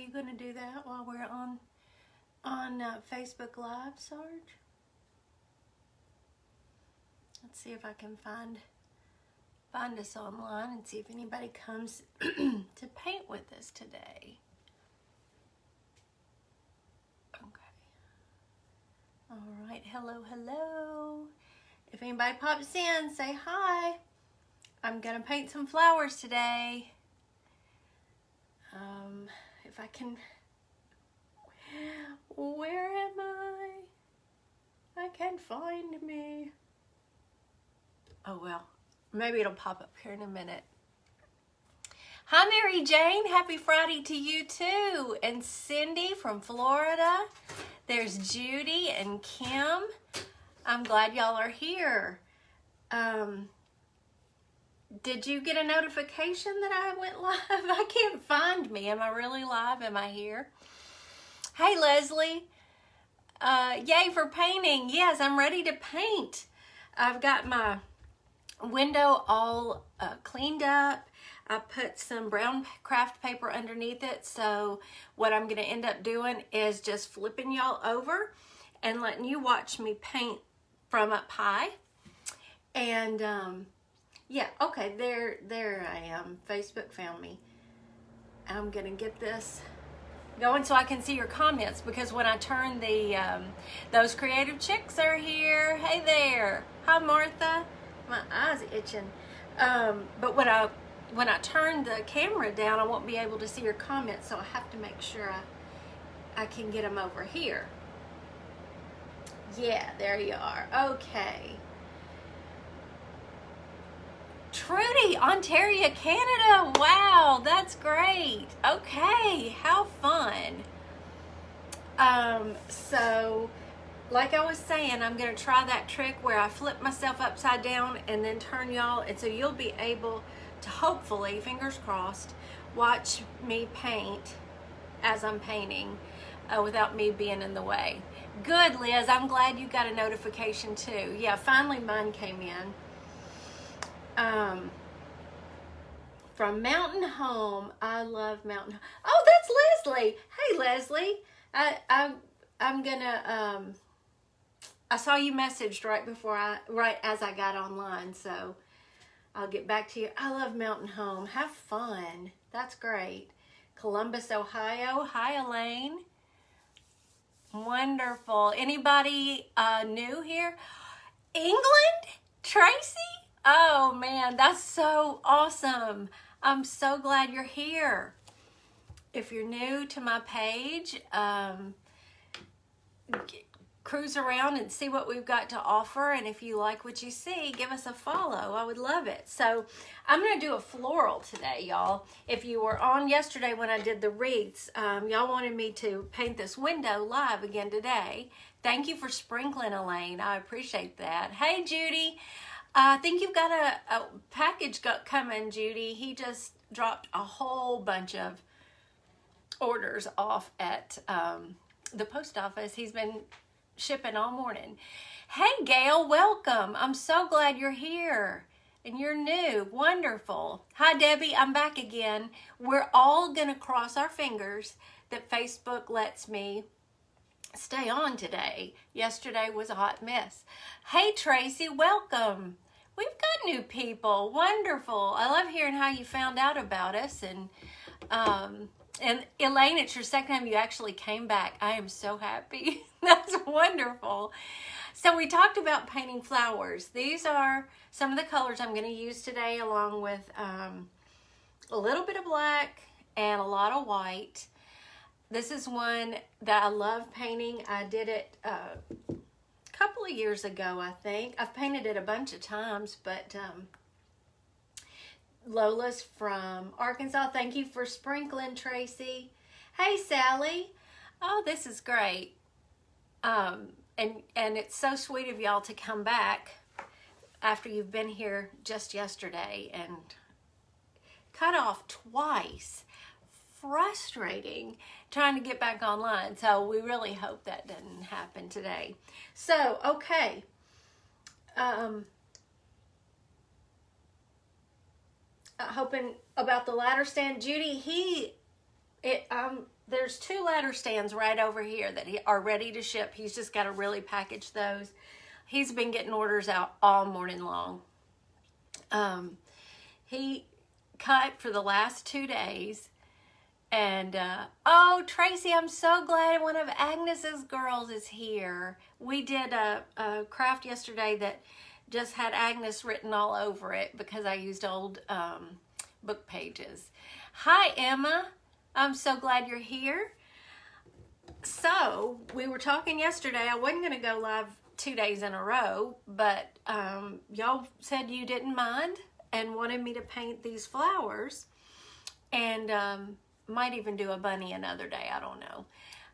you going to do that while we're on Facebook Live, Sarge? Let's see if I can find us online and see if anybody comes to paint with us today. Okay. All right. Hello. If anybody pops in, say hi. I'm going to paint some flowers today. If I can... Where am I? I can't find me. Oh, well. Maybe it'll pop up here in a minute. Hi, Mary Jane. Happy Friday to you, too. And Cindy from Florida. There's Judy and Kim. I'm glad y'all are here. Did you get a notification that I went live? I can't find me. Am I really live? Am I here? Hey, Leslie. Yay for painting. Yes, I'm ready to paint. I've got my window all cleaned up. I put some brown craft paper underneath it. So what I'm going to end up doing is just flipping y'all over and letting you watch me paint from up high. And yeah, okay, there I am. Facebook found me. I'm going to get this going so I can see your comments, because when I turn the, those creative chicks are here. Hey there. Hi, Martha. My eyes are itching. But when I turn the camera down, I won't be able to see your comments, so I have to make sure I can get them over here. Yeah, there you are. Okay. Trudy, Ontario, Canada. Wow, that's great. Okay, how fun. So, like I was saying, I'm going to try that trick where I flip myself upside down and then turn y'all, and so you'll be able to hopefully, fingers crossed, watch me paint as I'm painting without me being in the way. Good, Liz. I'm glad you got a notification too. Yeah, finally mine came in. From Mountain Home. I love Mountain Home. Oh, that's Leslie. Hey, Leslie. I'm gonna, I saw you messaged right as I got online, so I'll get back to you. I love Mountain Home. Have fun. That's great. Columbus, Ohio. Hi, Elaine. Wonderful. Anybody new here? England? Tracy? Oh man, that's so awesome. I'm so glad you're here. If you're new to my page, cruise around and see what we've got to offer. And if you like what you see, give us a follow. I would love it. So I'm going to do a floral today, y'all. If you were on yesterday when I did the wreaths, y'all wanted me to paint this window live again today. Thank you for sprinkling, Elaine. I appreciate that. Hey, Judy. I think you've got a package coming, Judy. He just dropped a whole bunch of orders off at the post office. He's been shipping all morning. Hey, Gail, welcome. I'm so glad you're here and you're new. Wonderful. Hi, Debbie. I'm back again. We're all going to cross our fingers that Facebook lets me stay on today. Yesterday was a hot mess. Hey, Tracy, welcome. We've got new people. Wonderful. I love hearing how you found out about us. And Elaine, it's your second time you actually came back. I am so happy. That's wonderful. So we talked about painting flowers. These are some of the colors I'm going to use today, along with a little bit of black and a lot of white. This is one that I love painting. I did it a couple of years ago, I think. I've painted it a bunch of times, but Lola's from Arkansas. Thank you for sprinkling, Tracy. Hey, Sally. Oh, this is great. And it's so sweet of y'all to come back after you've been here just yesterday and cut off twice. Frustrating trying to get back online. So we really hope that doesn't happen today. So, okay. Hoping about the ladder stand. Judy, there's 2 ladder stands right over here that are ready to ship. He's just got to really package those. He's been getting orders out all morning long. He cut for the last 2 days. And, oh, Tracy, I'm so glad one of Agnes's girls is here. We did a craft yesterday that just had Agnes written all over it because I used old book pages. Hi, Emma. I'm so glad you're here. So, we were talking yesterday. I wasn't going to go live 2 days in a row, but y'all said you didn't mind and wanted me to paint these flowers. And might even do a bunny another day. I don't know.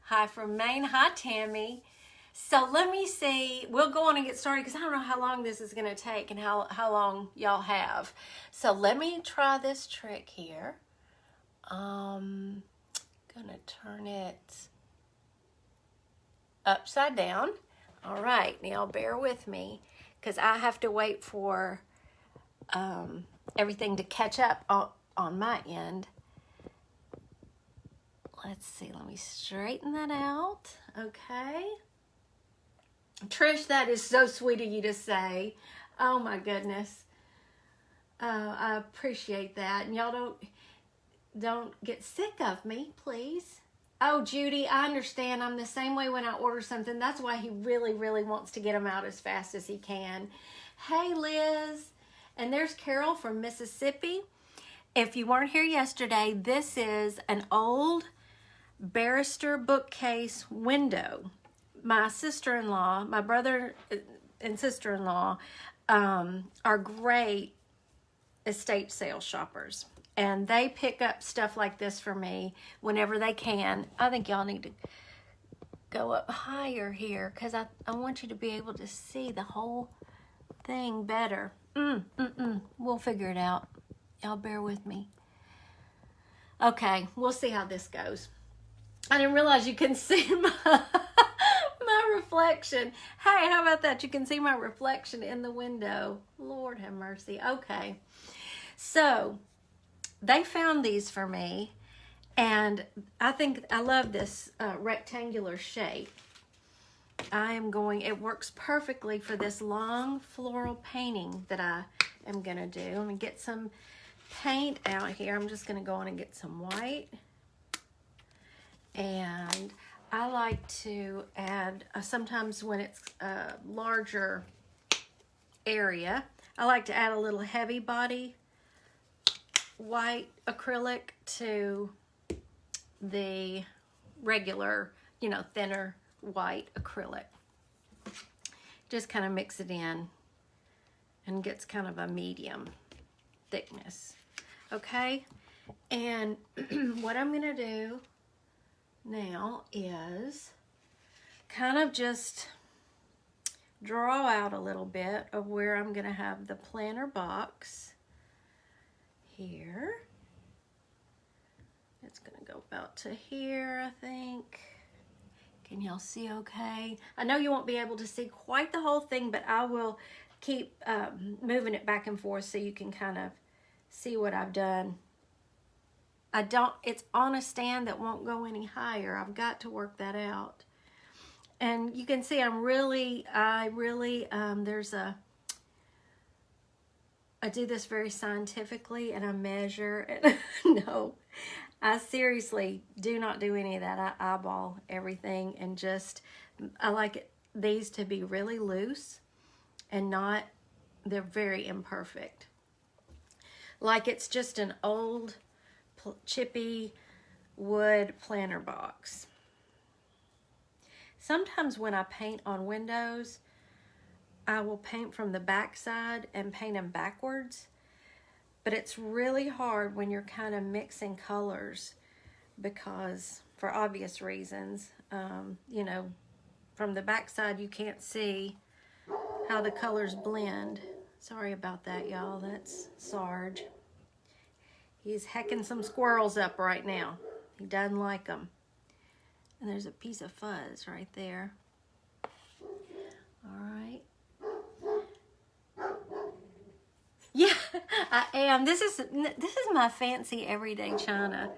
Hi from Maine. Hi, Tammy. So let me see. We'll go on and get started because I don't know how long this is going to take and how long y'all have. So let me try this trick here. Gonna turn it upside down. All right. Now bear with me because I have to wait for everything to catch up on my end. Let's see, let me straighten that out. Okay. Trish, that is so sweet of you to say. Oh my goodness. I appreciate that. And y'all don't get sick of me, please. Oh, Judy, I understand. I'm the same way when I order something. That's why he really, really wants to get them out as fast as he can. Hey, Liz. And there's Carol from Mississippi. If you weren't here yesterday, this is an old Barrister bookcase window. My sister-in-law, my brother and sister-in-law are great estate sale shoppers. And they pick up stuff like this for me whenever they can. I think y'all need to go up higher here because I want you to be able to see the whole thing better. We'll figure it out. Y'all bear with me. Okay, we'll see how this goes. I didn't realize you can see my reflection. Hey, how about that? You can see my reflection in the window. Lord have mercy. Okay. So, they found these for me, and I think I love this rectangular shape. It works perfectly for this long floral painting that I am going to do. Let me get some paint out here. I'm just going to go on and get some white. And I like to add, sometimes when it's a larger area, I like to add a little heavy body white acrylic to the regular, thinner white acrylic. Just kind of mix it in and gets kind of a medium thickness. Okay, and what I'm going to do now is kind of just draw out a little bit of where I'm going to have the planter box here. It's going to go about to here, I think. Can y'all see okay? I know you won't be able to see quite the whole thing, but I will keep moving it back and forth so you can kind of see what I've done. It's on a stand that won't go any higher. I've got to work that out. And you can see I do this very scientifically and I measure and no, I seriously do not do any of that. I eyeball everything and I like these to be really loose and they're very imperfect. Like it's just an old chippy wood planter box. Sometimes when I paint on windows, I will paint from the back side and paint them backwards. But it's really hard when you're kind of mixing colors because, for obvious reasons, from the back side you can't see how the colors blend. Sorry about that, y'all. That's Sarge. He's hecking some squirrels up right now. He doesn't like them. And there's a piece of fuzz right there. All right. Yeah, I am. This is my fancy everyday china.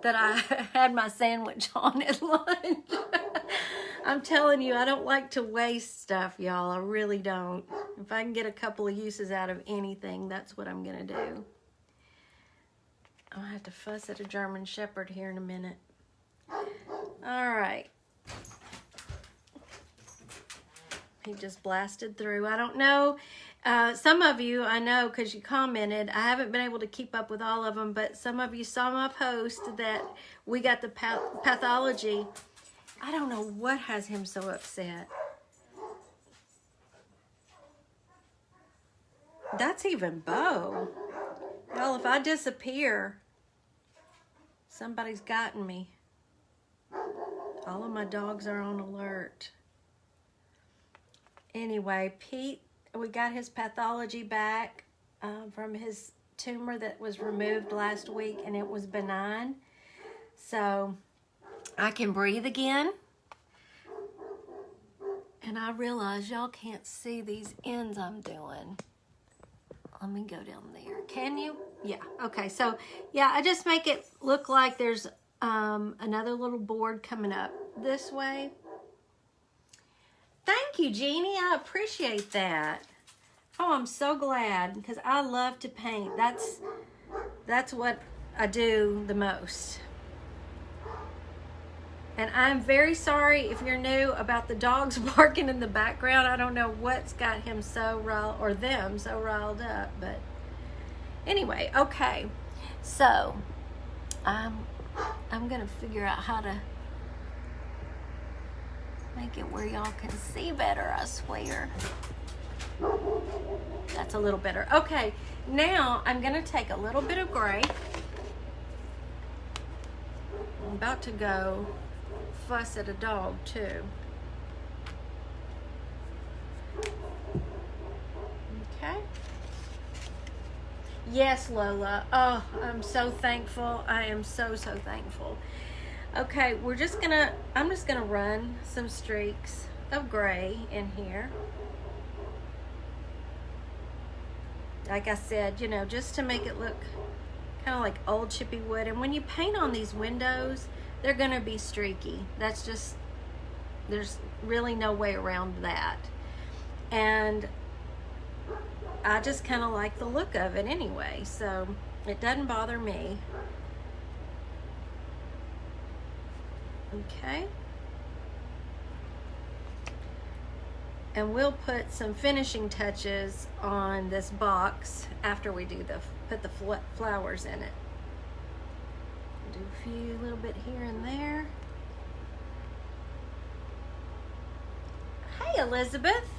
that I had my sandwich on at lunch. I'm telling you, I don't like to waste stuff, y'all. I really don't. If I can get a couple of uses out of anything, that's what I'm going to do. I'll have to fuss at a German Shepherd here in a minute. All right. He just blasted through. I don't know. Some of you, I know because you commented, I haven't been able to keep up with all of them, but some of you saw my post that we got the pathology. I don't know what has him so upset. That's even Bo. Well, if I disappear, somebody's gotten me. All of my dogs are on alert. Anyway, Pete, we got his pathology back from his tumor that was removed last week, and it was benign. So I can breathe again. And I realize y'all can't see these ends I'm doing. Let me go down there. Can you? Yeah. Okay. So, yeah, I just make it look like there's another little board coming up this way. Thank you, Jeannie. I appreciate that. Oh, I'm so glad because I love to paint. That's what I do the most. And I'm very sorry if you're new about the dogs barking in the background. I don't know what's got him so riled, or them so riled up, but anyway, okay. So I'm gonna figure out how to make it where y'all can see better, I swear. That's a little better. Okay, now I'm gonna take a little bit of gray. I'm about to go fuss at a dog too. Okay. Yes, Lola. Oh, I'm so thankful. I am so thankful. Okay, I'm just gonna run some streaks of gray in here. Like I said, you know, just to make it look kind of like old chippy wood. And when you paint on these windows, they're gonna be streaky. That's just, there's really no way around that. And I just kind of like the look of it anyway, so it doesn't bother me. Okay. And we'll put some finishing touches on this box after we do put the flowers in it. Do a few little bit here and there. Hey, Elizabeth.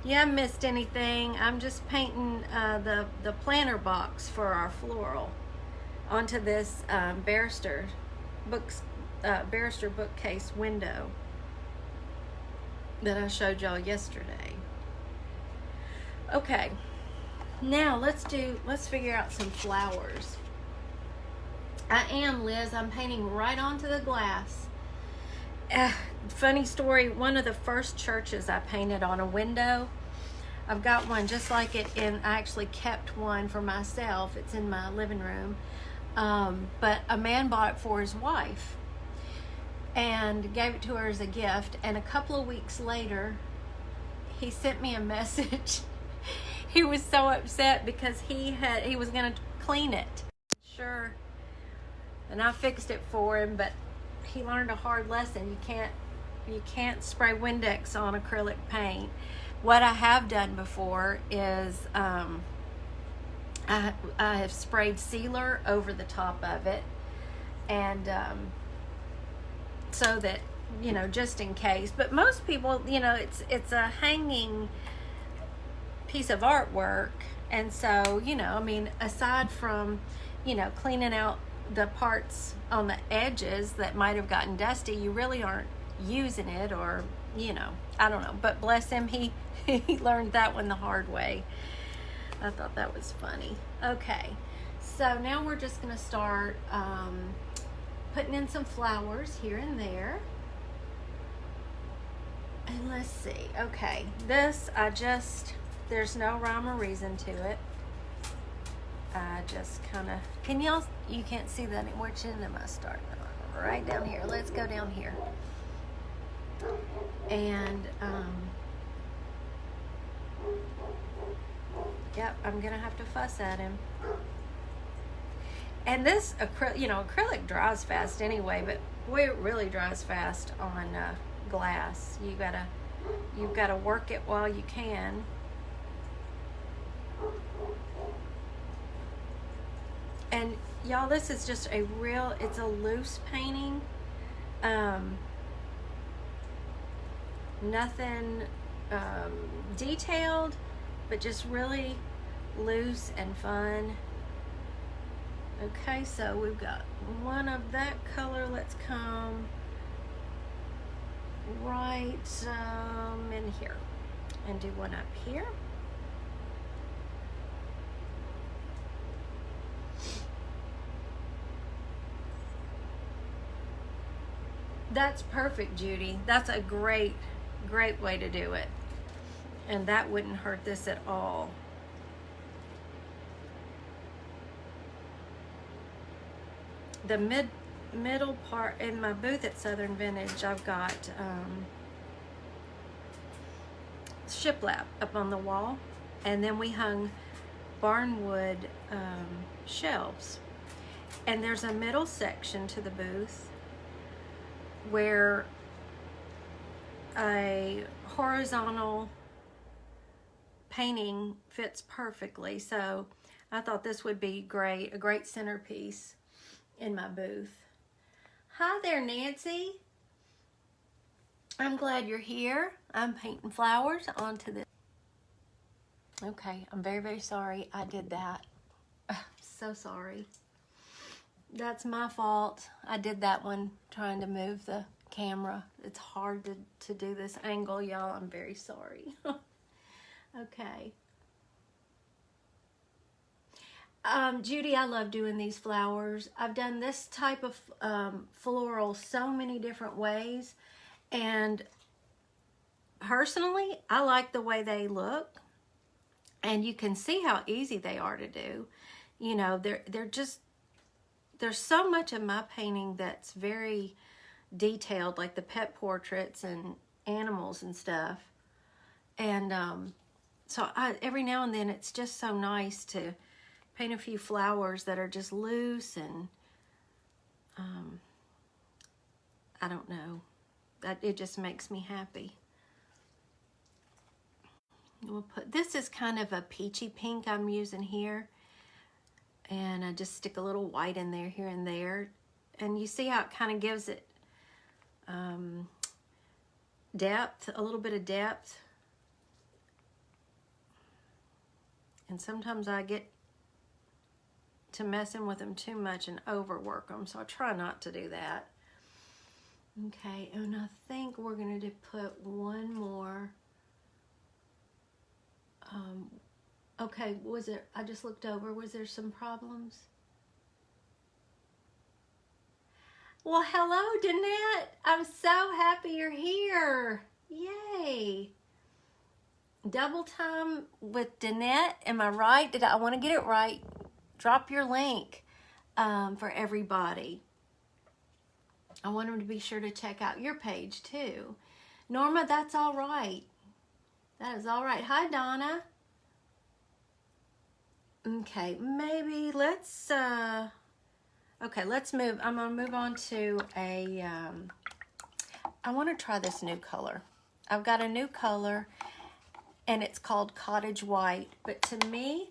You haven't missed anything. I'm just painting the planter box for our floral onto this Barrister bookcase window that I showed y'all yesterday. Okay, now let's figure out some flowers. I am, Liz. I'm painting right onto the glass. Funny story, one of the first churches I painted on a window, I've got one just like it, and I actually kept one for myself. It's in my living room. But a man bought it for his wife and gave it to her as a gift. And a couple of weeks later, he sent me a message. He was so upset because he was going to clean it. Sure. And I fixed it for him, but he learned a hard lesson. You can't spray Windex on acrylic paint. What I have done before is I have sprayed sealer over the top of it, and so that, you know, just in case. But most people, you know, it's a hanging piece of artwork, and so, you know, I mean, aside from, you know, cleaning out the parts on the edges that might have gotten dusty, you really aren't using it, or, you know, I don't know. But bless him, he learned that one the hard way. I thought that was funny. Okay, so now we're just gonna start putting in some flowers here and there. And let's see. Okay, this there's no rhyme or reason to it. I just kind of, can y'all, you can't see that anymore. Which end am I starting on? Right down here. Let's go down here. And, yep, I'm going to have to fuss at him. And this, acrylic dries fast anyway, but boy, it really dries fast on glass. You've gotta work it while you can. And y'all, this is just it's a loose painting. Nothing detailed, but just really loose and fun. Okay, so we've got one of that color. Let's come right in here and do one up here. That's perfect, Judy. That's a great way to do it. And that wouldn't hurt this at all. The middle part in my booth at Southern Vintage, I've got shiplap up on the wall, and then we hung barnwood shelves. And there's a middle section to the booth where a horizontal painting fits perfectly. So I thought this would be great, a great centerpiece in my booth. Hi there, Nancy. I'm glad you're here. I'm painting flowers onto this. Okay, I'm very, very sorry I did that. So sorry. That's my fault. I did that one trying to move the camera. It's hard to do this angle, y'all. I'm very sorry. Okay. Judy, I love doing these flowers. I've done this type of floral so many different ways, and personally, I like the way they look, and you can see how easy they are to do. You know, there's so much of my painting that's very detailed, like the pet portraits and animals and stuff, and so every now and then it's just so nice to paint a few flowers that are just loose and I don't know, that it just makes me happy. We'll put, this is kind of a peachy pink I'm using here, and I just stick a little white in there here and there, and you see how it kind of gives it depth, a little bit of depth. And sometimes I get to messing with them too much and overwork them, so I try not to do that. Okay, and I think we're going to put one more. Okay, I just looked over, was there some problems? Well, hello, Danette. I'm so happy you're here. Yay. Double time with Danette, am I right? I want to get it right. Drop your link for everybody. I want them to be sure to check out your page too. Norma, that's all right. That is all right. Hi, Donna. Okay, maybe let's, okay, let's move. I'm going to move on to I want to try this new color. I've got a new color, and it's called Cottage White, but to me,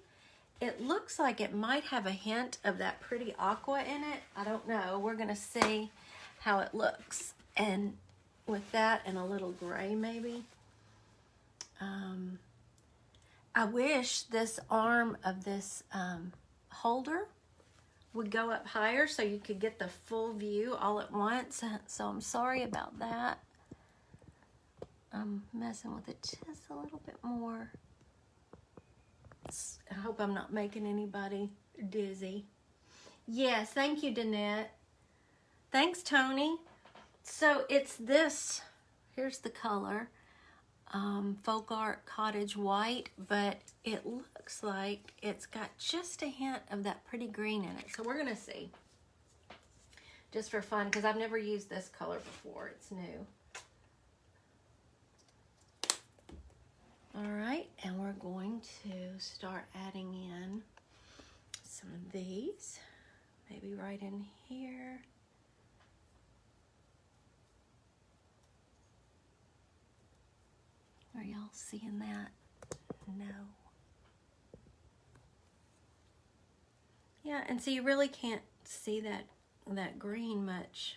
it looks like it might have a hint of that pretty aqua in it. I don't know. We're going to see how it looks. And with that and a little gray maybe. I wish this arm of this holder would go up higher so you could get the full view all at once. So I'm sorry about that. I'm messing with it just a little bit more. I hope I'm not making anybody dizzy. Yes, thank you, Danette. Thanks, Tony. So it's this. Here's the color. Folk Art Cottage White, but it looks like it's got just a hint of that pretty green in it. So we're gonna see, just for fun, because I've never used this color before. It's new. All right, and we're going to start adding in some of these, maybe right in here. Are y'all seeing that? No. Yeah, and so you really can't see that green much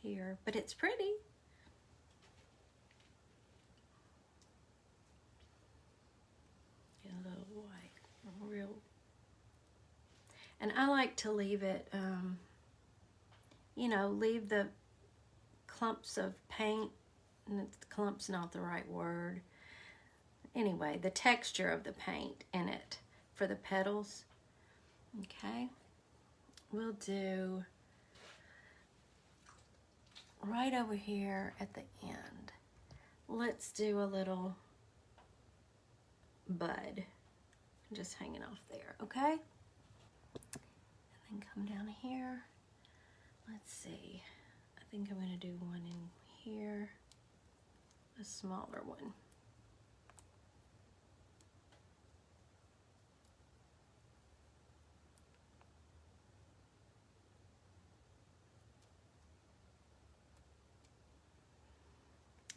here, but it's pretty. Get a little white, real. And I like to leave it, you know, leave the clumps of paint, and clump's not the right word. Anyway, the texture of the paint in it for the petals. Okay, we'll do right over here at the end. Let's do a little bud just hanging off there, okay? And then come down here. Let's see. I think I'm gonna do one in here, a smaller one.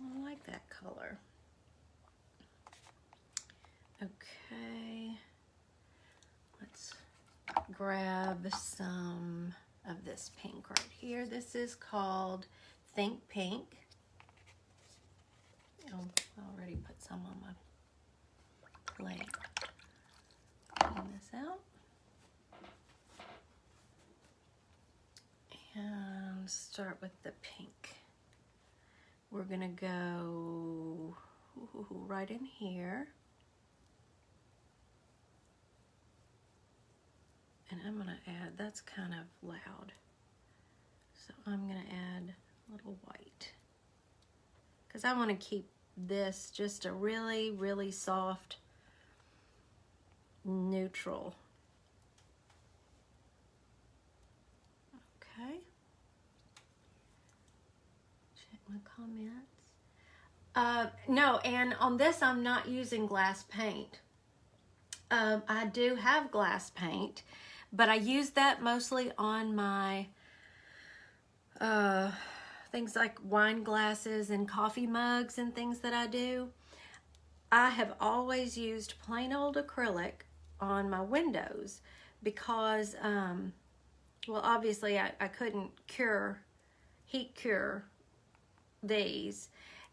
I like that color. Okay, let's grab some of this pink right here. This is called Think Pink. Oh, I already put some on my plate. Clean this out. And start with the pink. We're gonna go right in here. And I'm gonna add, that's kind of loud. So I'm gonna add a little white. Because I wanna keep this just a really, really soft, neutral. Okay. Check my comments. No, and on this I'm not using glass paint. I do have glass paint, but I use that mostly on my things like wine glasses and coffee mugs and things that I do. I have always used plain old acrylic on my windows because, well, obviously I couldn't heat cure these.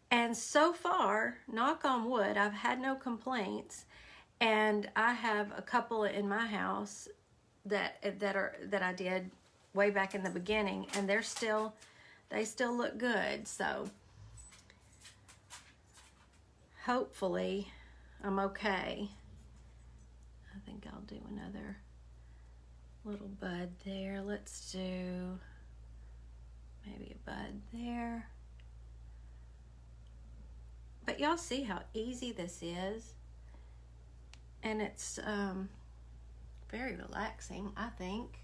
And so far, knock on wood, I've had no complaints. And I have a couple in my house that I did way back in the beginning, and they still look good. So hopefully I'm okay. I think I'll do another little bud there. Let's do maybe a bud there. But y'all see how easy this is? And it's very relaxing, I think.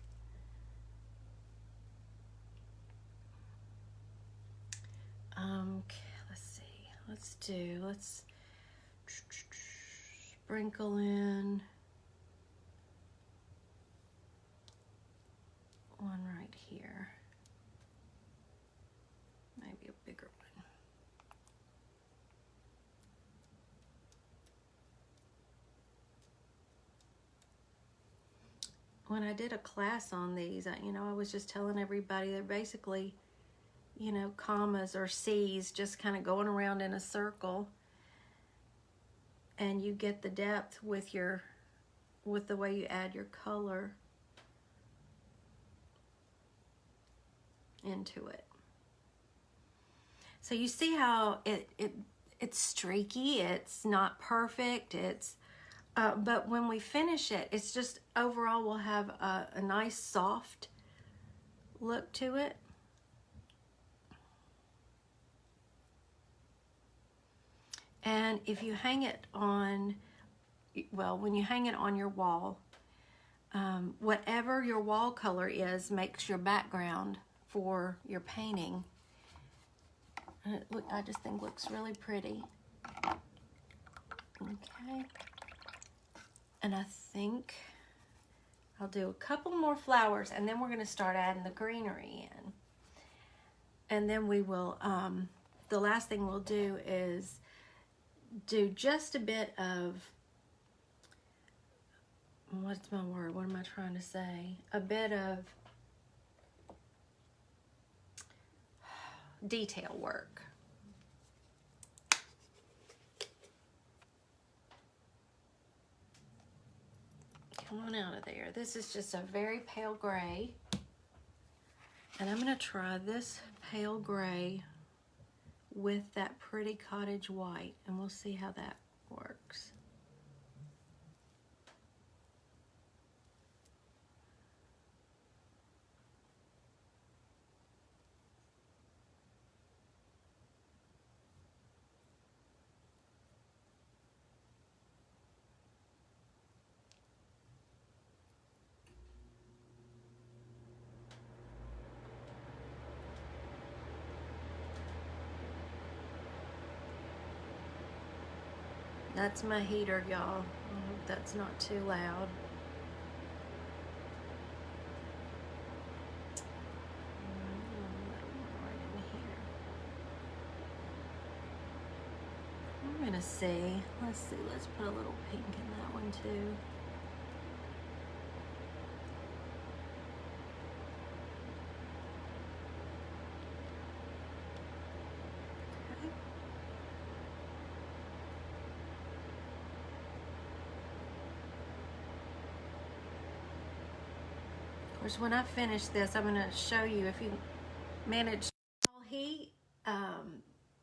Okay, let's see. Let's sprinkle in one right here. Maybe a bigger one. When I did a class on these, I was just telling everybody they're basically, commas or C's just kind of going around in a circle, and you get the depth with the way you add your color into it. So you see how it's streaky, it's not perfect, but when we finish it, it's just overall we'll have a nice soft look to it. And if you hang it on, well, when you hang it on your wall, whatever your wall color is makes your background for your painting. And I just think looks really pretty. Okay. And I think I'll do a couple more flowers, and then we're going to start adding the greenery in. And then we will, the last thing we'll do is do just a bit of, what's my word? What am I trying to say? A bit of detail work. Come on out of there. This is just a very pale gray. And I'm going to try this pale gray with that pretty cottage white, and we'll see how that works. That's my heater, y'all. I hope that's not too loud. I'm gonna see. Let's see. Let's put a little pink in that one too. Of course, when I finish this, I'm going to show you if you manage heat.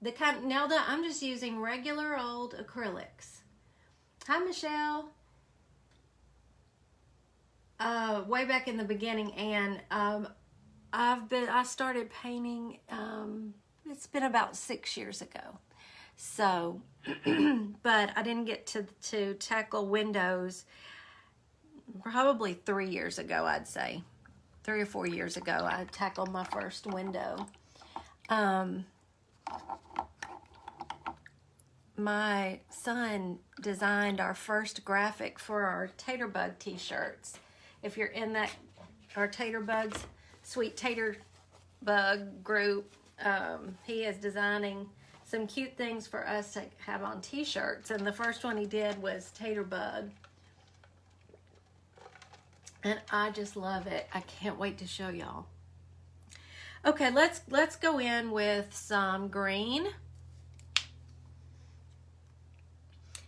The kind now that I'm just using regular old acrylics. Hi, Michelle. Way back in the beginning, and I started painting. It's been about 6 years ago. So, but I didn't get to tackle windows probably 3 years ago, I'd say. 3 or 4 years ago, I tackled my first window. My son designed our first graphic for our Tater Bug t-shirts. If you're in that, our Tater Bugs, Sweet Tater Bug group, he is designing some cute things for us to have on t-shirts. And the first one he did was Tater Bug. And I just love it. I can't wait to show y'all. Okay, let's go in with some green.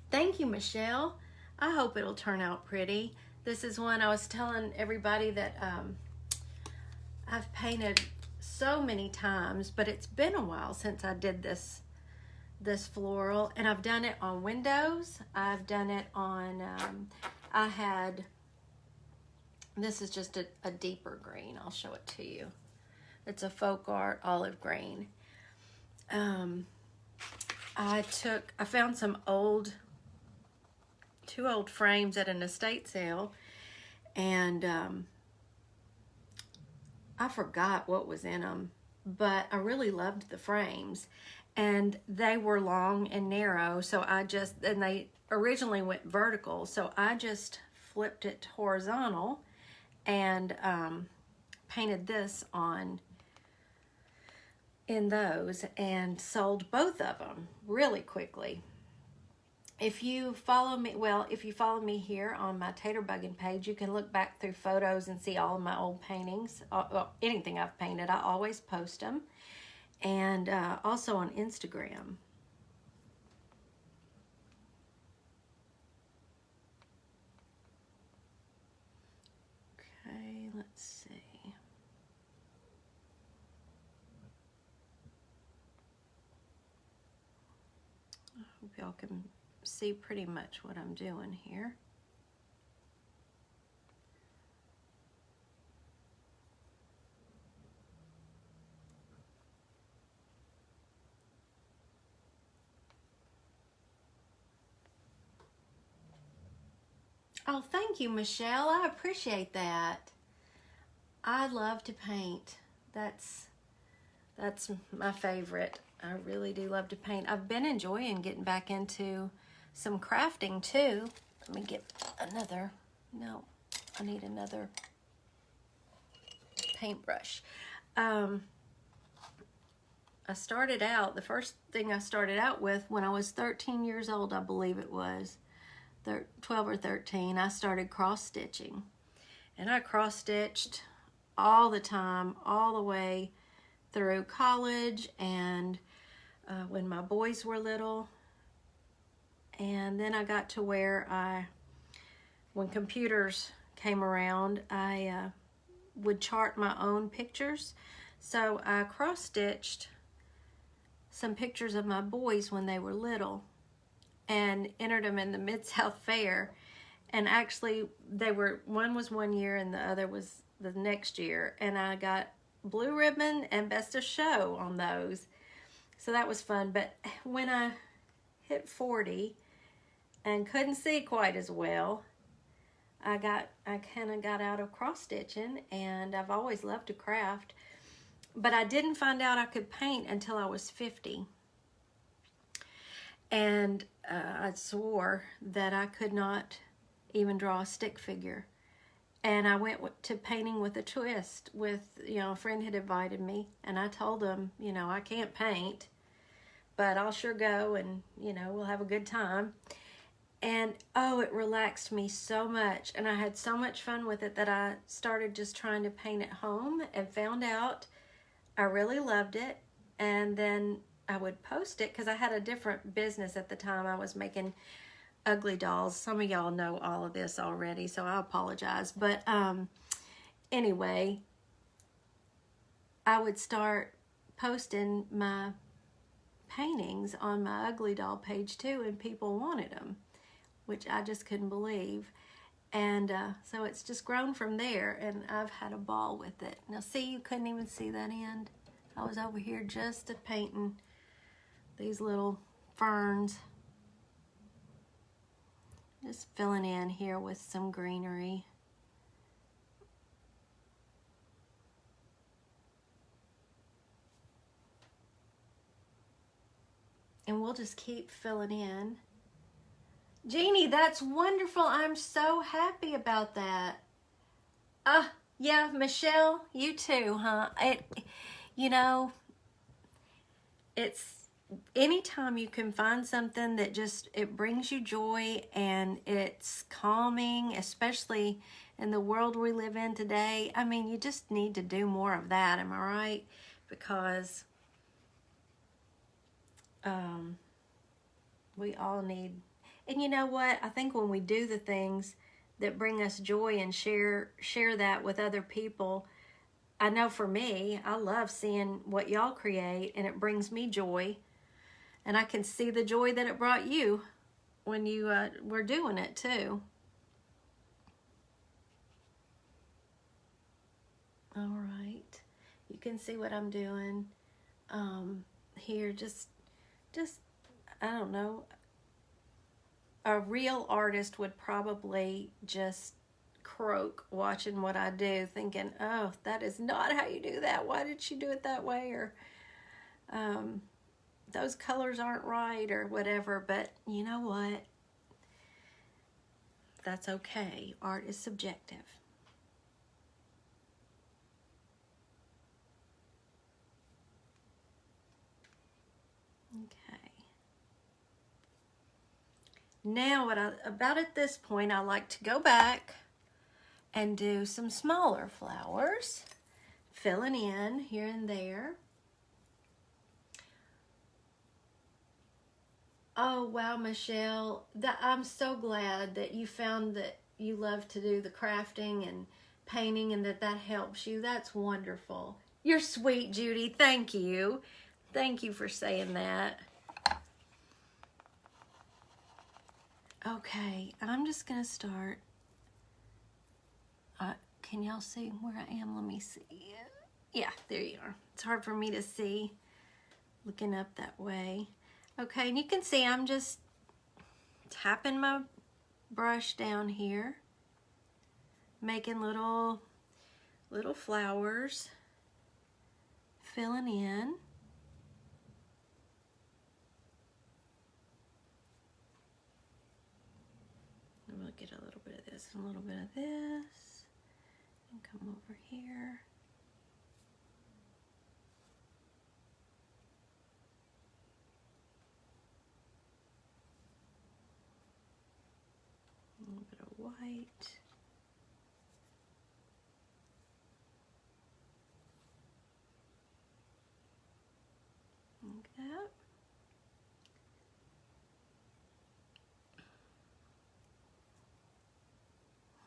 Thank you, Michelle. I hope it'll turn out pretty. This is one I was telling everybody that I've painted so many times, but it's been a while since I did this floral, and I've done it on windows. I've done it on, this is just a deeper green. I'll show it to you. It's a folk art olive green. I found some two old frames at an estate sale, and I forgot what was in them, but I really loved the frames, and they were long and narrow, so and they originally went vertical, so I just flipped it horizontal and painted this on in those and sold both of them really quickly. If you follow me here on my Tater Bugging page, you can look back through photos and see all of my old paintings. Anything I've painted, I always post them. And also on Instagram. Okay, let's see. I hope y'all can see pretty much what I'm doing here. Oh, thank you, Michelle. I appreciate that. I love to paint. That's my favorite. I really do love to paint. I've been enjoying getting back into some crafting too. Let me get another. No, I need another paintbrush. I started out, the first thing I started out with when I was 13 years old, I believe it was, 12 or 13, I started cross-stitching. And I cross-stitched all the time, all the way through college and when my boys were little. And then I got to where when computers came around, I would chart my own pictures. So I cross-stitched some pictures of my boys when they were little and entered them in the Mid-South Fair. And actually, one was 1 year and the other was the next year. And I got blue ribbon and best of show on those. So that was fun. But when I hit 40 and couldn't see quite as well, I kind of got out of cross-stitching, and I've always loved to craft. But I didn't find out I could paint until I was 50. And I swore that I could not even draw a stick figure. And I went to painting with a twist with, a friend had invited me. And I told him, I can't paint, but I'll sure go and, we'll have a good time. And, oh, it relaxed me so much. And I had so much fun with it that I started just trying to paint at home and found out I really loved it. And then I would post it because I had a different business at the time. I was making ugly dolls. Some of y'all know all of this already, so I apologize. But anyway, I would start posting my paintings on my ugly doll page too, and people wanted them, which I just couldn't believe. And so it's just grown from there, and I've had a ball with it. Now see, you couldn't even see that end. I was over here just painting these little ferns. Just filling in here with some greenery. And we'll just keep filling in. Jeannie, that's wonderful. I'm so happy about that. Yeah, Michelle, you too, huh? It's anytime you can find something that it brings you joy and it's calming, especially in the world we live in today. I mean, you just need to do more of that, am I right? Because we all need. And you know what? I think when we do the things that bring us joy and share that with other people, I know for me, I love seeing what y'all create, and it brings me joy. And I can see the joy that it brought you when you were doing it too. All right. You can see what I'm doing here. Just, I don't know. A real artist would probably just croak watching what I do, thinking, oh, that is not how you do that. Why did she do it that way? Or those colors aren't right or whatever. But you know what? That's okay. Art is subjective. Okay. Now, about at this point, I like to go back and do some smaller flowers, filling in here and there. Oh, wow, Michelle, I'm so glad that you found that you love to do the crafting and painting and that helps you. That's wonderful. You're sweet, Judy. Thank you. Thank you for saying that. Okay, I'm just going to start. Can y'all see where I am? Let me see. Yeah, there you are. It's hard for me to see looking up that way. Okay, and you can see I'm just tapping my brush down here. making little flowers, filling in. I'm gonna get a little bit of this and a little bit of this, and come over here. A little bit of white. Like that.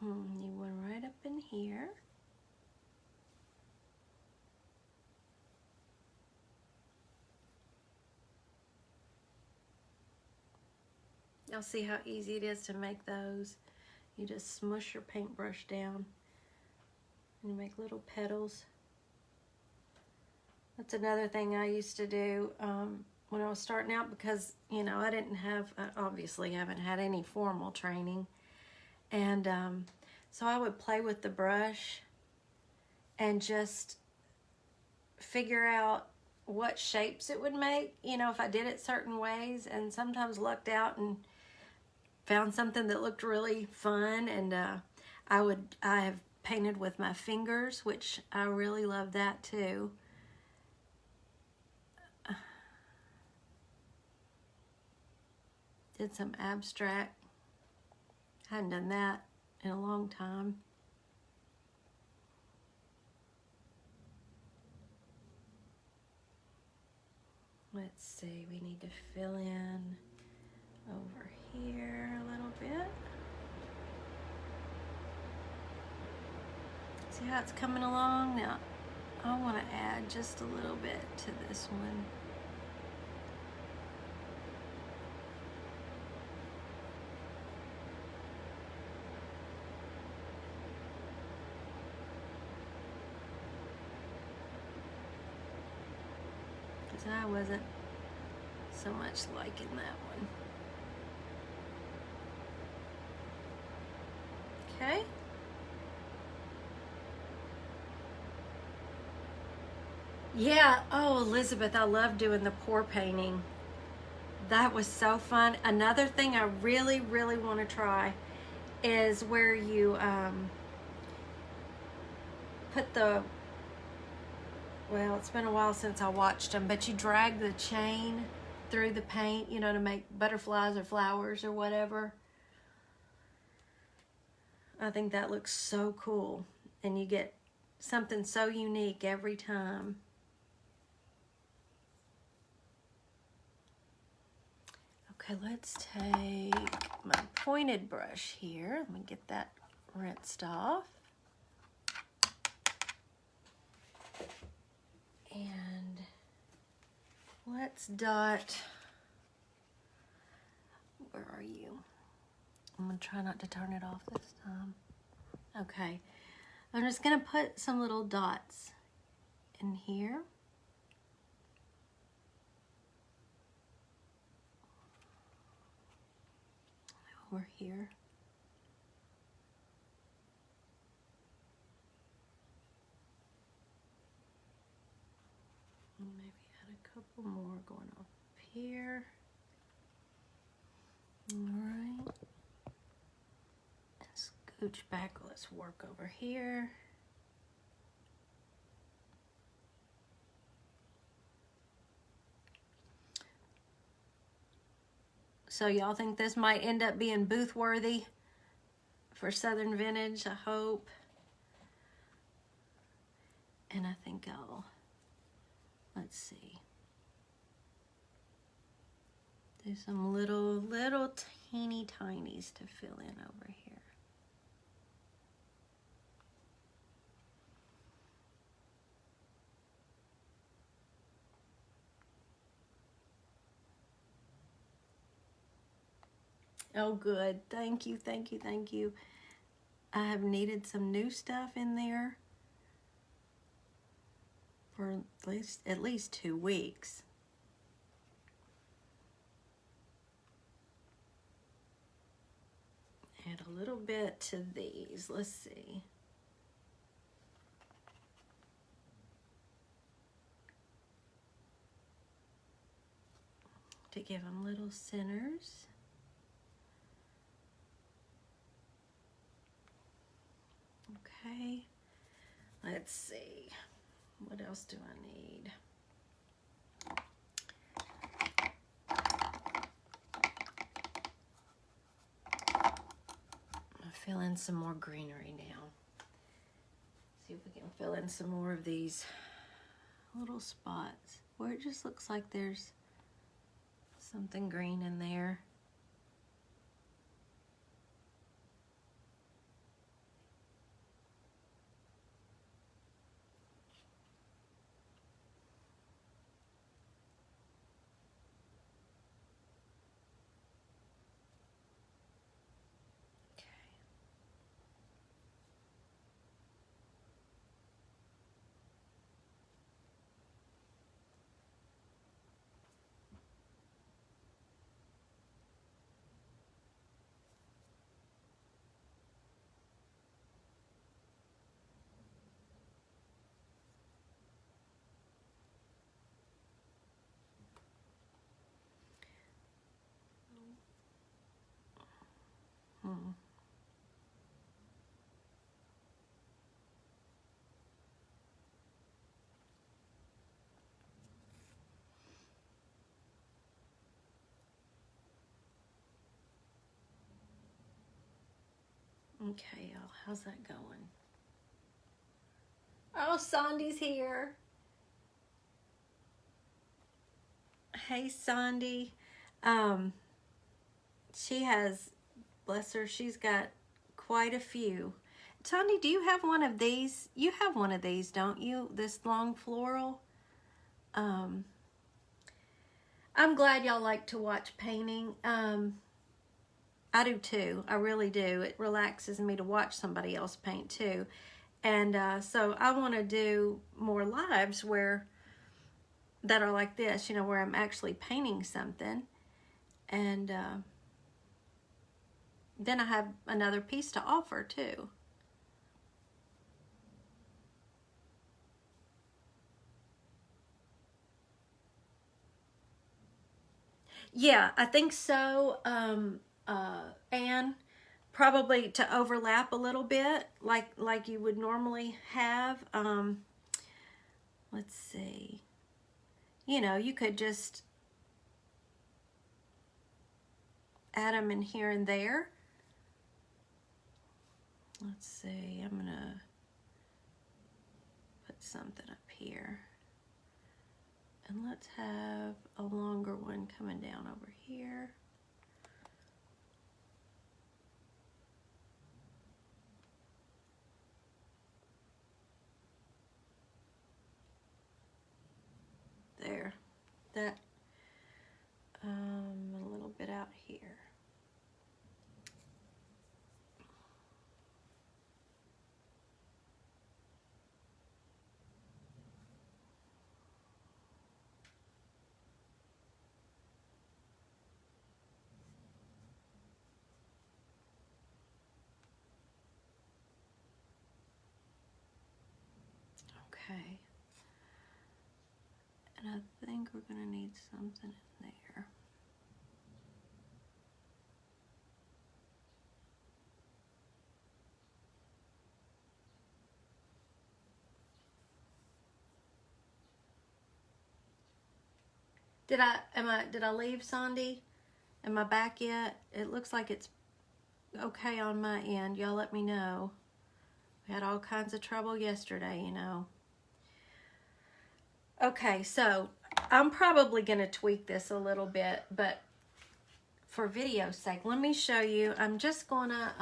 Need one right up in here. You'll see how easy it is to make those. You just smush your paintbrush down and you make little petals. That's another thing I used to do when I was starting out, because, you know, I obviously haven't had any formal training. And so I would play with the brush and just figure out what shapes it would make, you know, if I did it certain ways, and sometimes lucked out and found something that looked really fun. And I have painted with my fingers, which I really love that too. Did some abstract. Hadn't done that in a long time. Let's see, we need to fill in over here a little bit. See how it's coming along? Now, I want to add just a little bit to this one. I wasn't so much liking that one. Okay. Yeah, oh, Elizabeth, I love doing the pour painting. That was so fun. Another thing I really, really want to try is where you put the, well, it's been a while since I watched them, but you drag the chain through the paint, you know, to make butterflies or flowers or whatever. I think that looks so cool, and you get something so unique every time. Okay, let's take my pointed brush here. Let me get that rinsed off. And let's dot, where are you? I'm gonna try not to turn it off this time. Okay, I'm just gonna put some little dots in here. Over here. Maybe add a couple more going up here. All right. And scooch back. Let's work over here. So y'all think this might end up being booth worthy for Southern Vintage, I hope. And I think let's see. Do some little teeny tinies to fill in over here. Oh, good. Thank you, thank you, thank you. I have needed some new stuff in there for at least 2 weeks. Add a little bit to these. Let's see. To give them little centers. Okay. Let's see. What else do I need? Fill in some more greenery now. See if we can fill in some more of these little spots where it just looks like there's something green in there. Okay, y'all, how's that going? Oh, Sandy's here. Hey, Sandy. She has, bless her, she's got quite a few. Sandy, do you have one of these? You have one of these, don't you? This long floral? I'm glad y'all like to watch painting. I do too. I really do. It relaxes me to watch somebody else paint too. And so I want to do more lives that are like this, you know, where I'm actually painting something. And then I have another piece to offer too. Yeah, I think so. And probably to overlap a little bit like you would normally have. Let's see. You know, you could just add them in here and there. Let's see. I'm gonna put something up here. And let's have a longer one coming down over here. There. That, a little bit out here. Okay. And I think we're going to need something in there. Did I leave, Sandy? Am I back yet? It looks like it's okay on my end. Y'all let me know. We had all kinds of trouble yesterday, you know. Okay, so I'm probably going to tweak this a little bit, but for video's sake, let me show you. I'm just going to,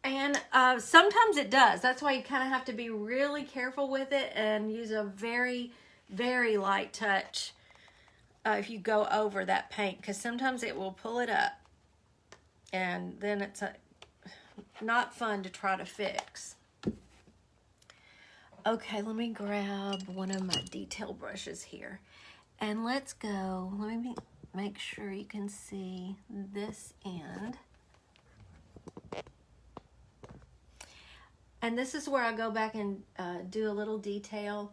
and sometimes it does. That's why you kind of have to be really careful with it and use a very, very light touch if you go over that paint, because sometimes it will pull it up, and then it's not fun to try to fix. Okay, let me grab one of my detail brushes here, and let's go. Let me make sure you can see this end. And this is where I go back and do a little detail.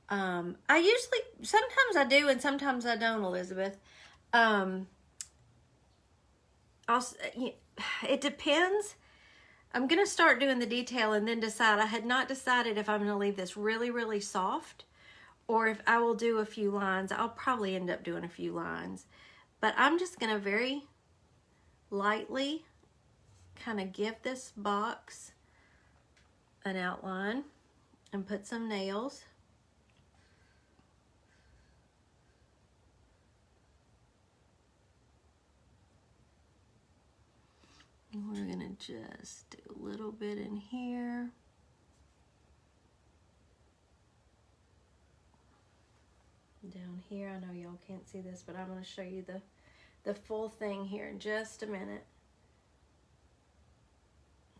I usually, sometimes I do and sometimes I don't, Elizabeth. It depends. I'm going to start doing the detail and then decide. I had not decided if I'm going to leave this really, really soft or if I will do a few lines. I'll probably end up doing a few lines. But I'm just going to very lightly kind of give this box an outline and put some nails. And we're gonna just do a little bit in here. Down here, I know y'all can't see this, but I'm gonna show you the full thing here in just a minute.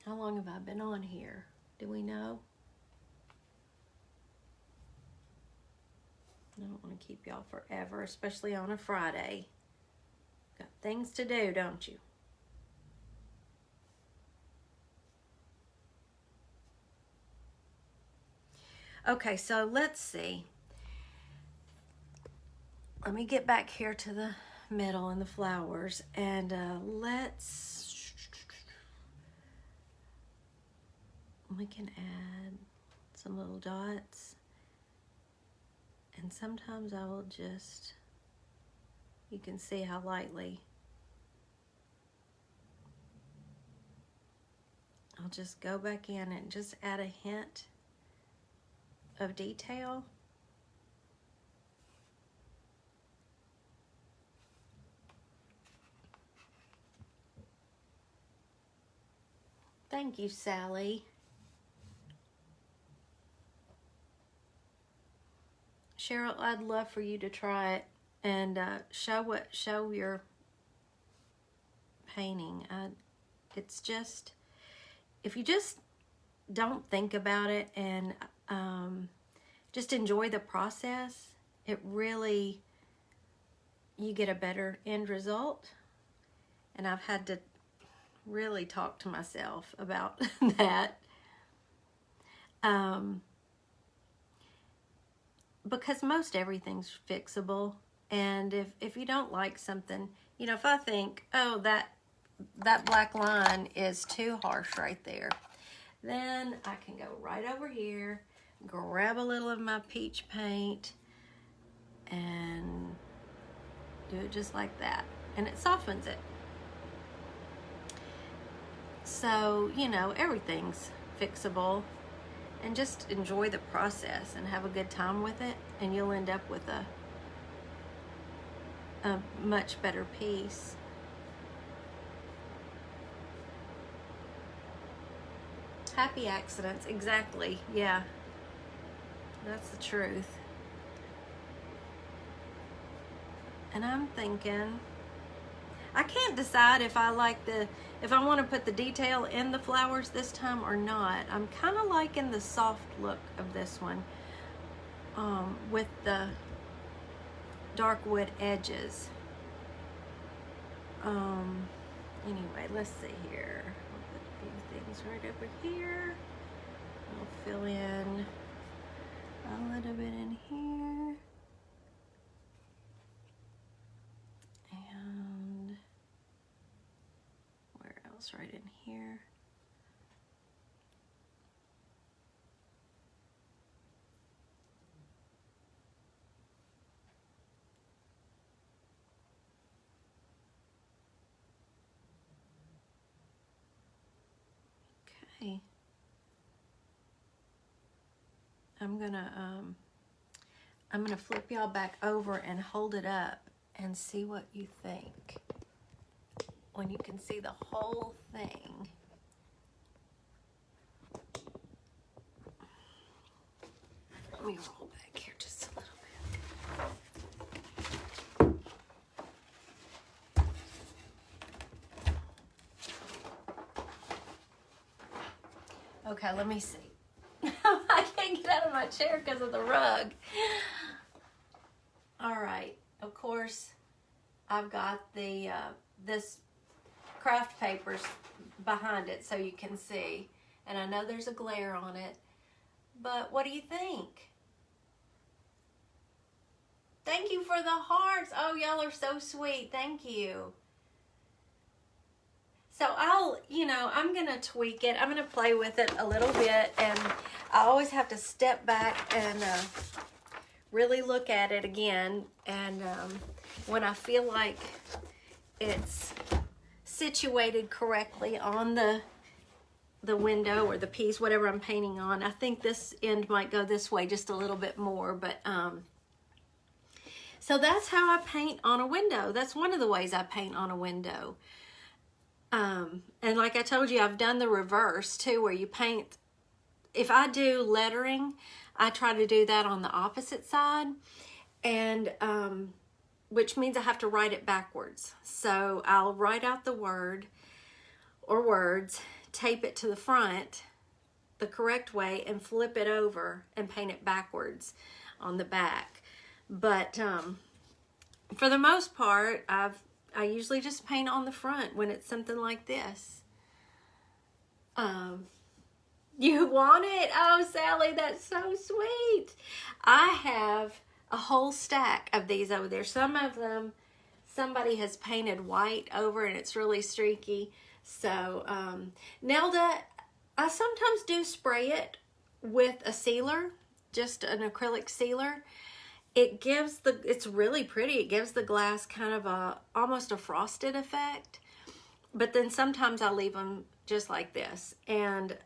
How long have I been on here? Do we know? I don't want to keep y'all forever, especially on a Friday. Got things to do, don't you? Okay, so let's see. Let me get back here to the middle and the flowers, and we can add some little dots. And sometimes I will just, you can see how lightly I'll just go back in and just add a hint of detail. Thank you, Sally. Cheryl, I'd love for you to try it and show your painting. It's just, if you just don't think about it and just enjoy the process, it really, you get a better end result. And I've had to really talk to myself about that. Because most everything's fixable, and if you don't like something, you know, if I think, oh, that black line is too harsh right there, then I can go right over here, grab a little of my peach paint, and do it just like that, and it softens it. So, you know, everything's fixable. And just enjoy the process and have a good time with it, and you'll end up with a much better piece. Happy accidents, exactly, yeah. That's the truth. And I'm thinking, I can't decide if I want to put the detail in the flowers this time or not. I'm kind of liking the soft look of this one with the dark wood edges. Anyway, let's see here. I'll put a few things right over here. I'll fill in a little bit in here. And where else? Right in here. Okay. I'm gonna flip y'all back over and hold it up and see what you think when you can see the whole thing. Let me roll back here just a little bit. Okay, let me see. I can't get out of my chair because of the rug. All right, of course, I've got the this craft papers behind it so you can see. And I know there's a glare on it, but what do you think? Thank you for the hearts. Oh, y'all are so sweet. Thank you. So I'm going to tweak it. I'm going to play with it a little bit, and I always have to step back and really look at it again. And when I feel like it's situated correctly on the window or the piece, whatever I'm painting on, I think this end might go this way just a little bit more, but so that's how I paint on a window. That's one of the ways I paint on a window. And like I told you, I've done the reverse too, where you paint, if I do lettering, I try to do that on the opposite side, and which means I have to write it backwards. So I'll write out the word or words, tape it to the front the correct way, and flip it over and paint it backwards on the back. But for the most part, I usually just paint on the front when it's something like this. You want it? Oh, Sally, that's so sweet. I have a whole stack of these over there. Some of them, somebody has painted white over and it's really streaky. So, Nelda, I sometimes do spray it with a sealer, just an acrylic sealer. It gives it's really pretty. It gives the glass kind of almost a frosted effect. But then sometimes I leave them just like this. And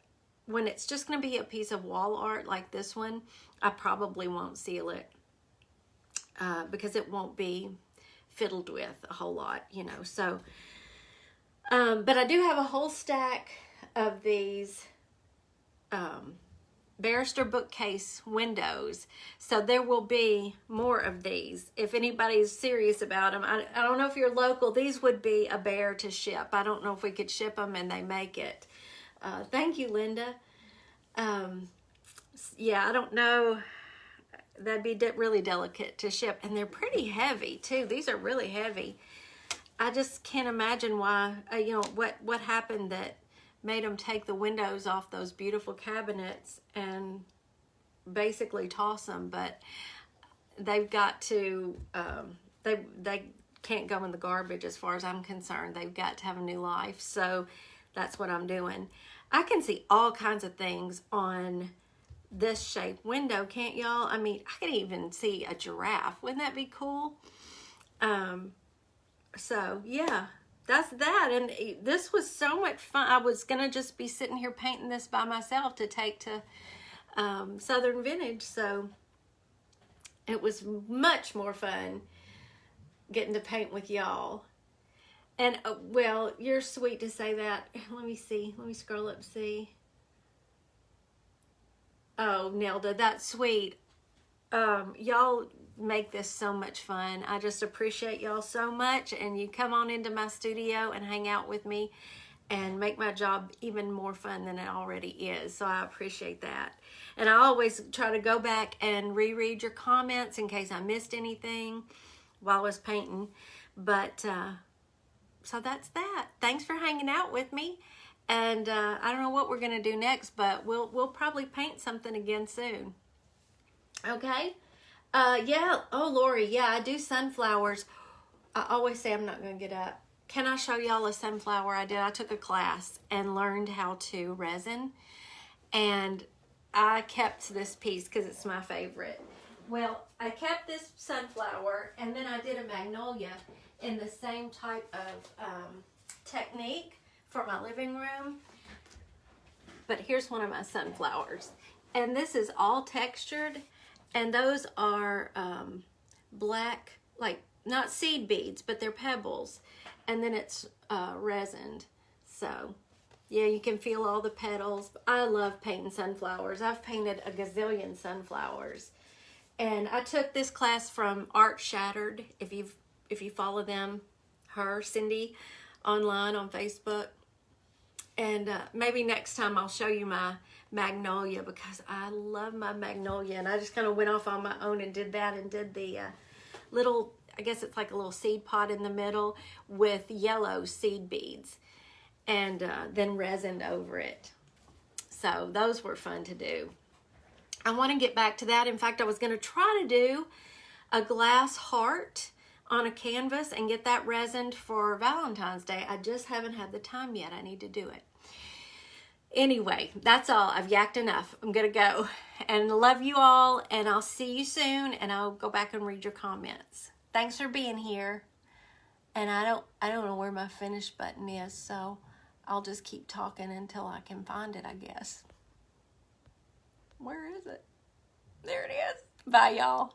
when it's just going to be a piece of wall art like this one, I probably won't seal it because it won't be fiddled with a whole lot, So, but I do have a whole stack of these Barrister bookcase windows, so there will be more of these if anybody's serious about them. I don't know if you're local, these would be a bear to ship. I don't know if we could ship them and they make it. Thank you, Linda. Yeah, I don't know, that'd be really delicate to ship, and they're pretty heavy too. These are really heavy. I just can't imagine why, what happened that made them take the windows off those beautiful cabinets and basically toss them. But they've got to, they can't go in the garbage as far as I'm concerned. They've got to have a new life. So that's what I'm doing. I can see all kinds of things on this shape window, can't y'all? I mean, I could even see a giraffe. Wouldn't that be cool? So yeah. That's that, and this was so much fun. I was gonna just be sitting here painting this by myself to take to Southern Vintage, so it was much more fun getting to paint with y'all. And well, you're sweet to say that. Let me see. Let me scroll up and see. Oh, Nelda, that's sweet. Y'all make this so much fun. I just appreciate y'all so much, and you come on into my studio and hang out with me and make my job even more fun than it already is. So I appreciate that. And I always try to go back and reread your comments in case I missed anything while I was painting. But so that's that. Thanks for hanging out with me. And I don't know what we're gonna do next, but we'll probably paint something again soon. Okay? Yeah. Oh, Lori, yeah, I do sunflowers. I always say I'm not going to get up. Can I show y'all a sunflower I did? I took a class and learned how to resin, and I kept this piece because it's my favorite. Well, I kept this sunflower, and then I did a magnolia in the same type of technique for my living room. But here's one of my sunflowers, and this is all textured. And those are black, like not seed beads, but they're pebbles. And then it's resined. So yeah, you can feel all the petals. I love painting sunflowers. I've painted a gazillion sunflowers. And I took this class from Art Shattered. If you follow them, Cindy, online on Facebook. And maybe next time I'll show you my magnolia, because I love my magnolia, and I just kind of went off on my own and did that, and did the little I guess it's like a little seed pod in the middle with yellow seed beads, and then resined over it. So those were fun to do. I want to get back to that. In fact, I was going to try to do a glass heart on a canvas and get that resined for Valentine's Day. I just haven't had the time yet. I need to do it. Anyway, that's all. I've yacked enough. I'm going to go. And love you all, and I'll see you soon, and I'll go back and read your comments. Thanks for being here. And I don't know where my finish button is, so I'll just keep talking until I can find it, I guess. Where is it? There it is. Bye, y'all.